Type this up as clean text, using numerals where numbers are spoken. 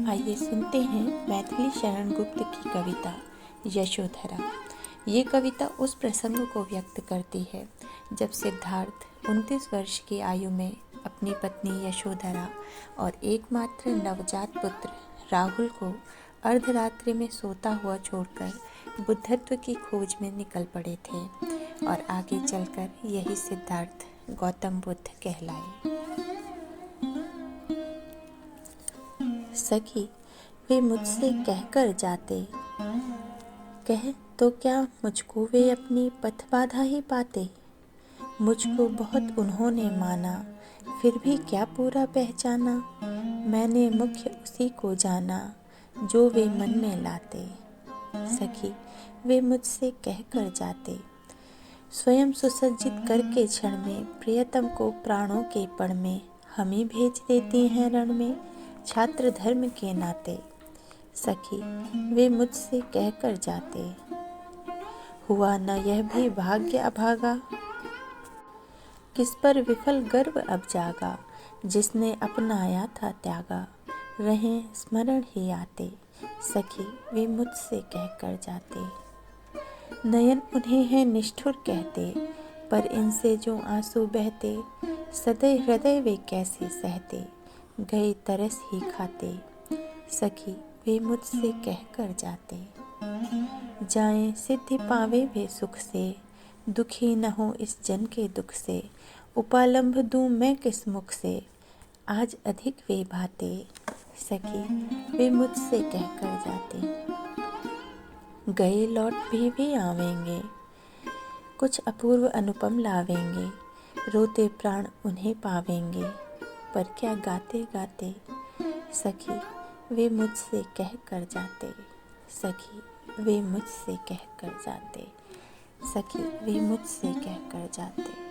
आइए सुनते हैं मैथिली शरण गुप्त की कविता यशोधरा। ये कविता उस प्रसंग को व्यक्त करती है जब सिद्धार्थ 29 वर्ष की आयु में अपनी पत्नी यशोधरा और एकमात्र नवजात पुत्र राहुल को अर्धरात्रि में सोता हुआ छोड़कर बुद्धत्व की खोज में निकल पड़े थे और आगे चलकर यही सिद्धार्थ गौतम बुद्ध कहलाए। सखी वे मुझसे कहकर जाते, कह तो क्या मुझको वे अपनी पथ बाधा ही पाते। मुझको बहुत उन्होंने माना, फिर भी क्या पूरा पहचाना। मैंने मुख्य उसी को जाना जो वे मन में लाते। सखी वे मुझसे कहकर जाते, स्वयं सुसज्जित करके क्षण में प्रियतम को प्राणों के पण में हम ही भेज देती हैं रण में छात्र धर्म के नाते। सखी वे मुझसे कहकर जाते, हुआ न यह भी भाग्य अभागा। किस पर विफल गर्व अब जागा, जिसने अपनाया था त्यागा। रहें स्मरण ही आते, सखी वे मुझसे कहकर जाते। नयन उन्हें हैं निष्ठुर कहते, पर इनसे जो आंसू बहते। सदै हृदय वे कैसे सहते, गए तरस ही खाते। सखी वे मुझसे कहकर जाते, जाएं सिद्धि पावे वे सुख से। दुखी न हो इस जन के दुख से, उपालंभ दूं मैं किस मुख से। आज अधिक वे भाते, सखी वे मुझसे कहकर जाते। गए लौट भी वे आवेंगे, कुछ अपूर्व अनुपम लावेंगे। रोते प्राण उन्हें पावेंगे, पर क्या गाते गाते। सखी वे मुझसे कहकर जाते, सखी वे मुझसे कहकर जाते, सखी वे मुझसे कहकर जाते।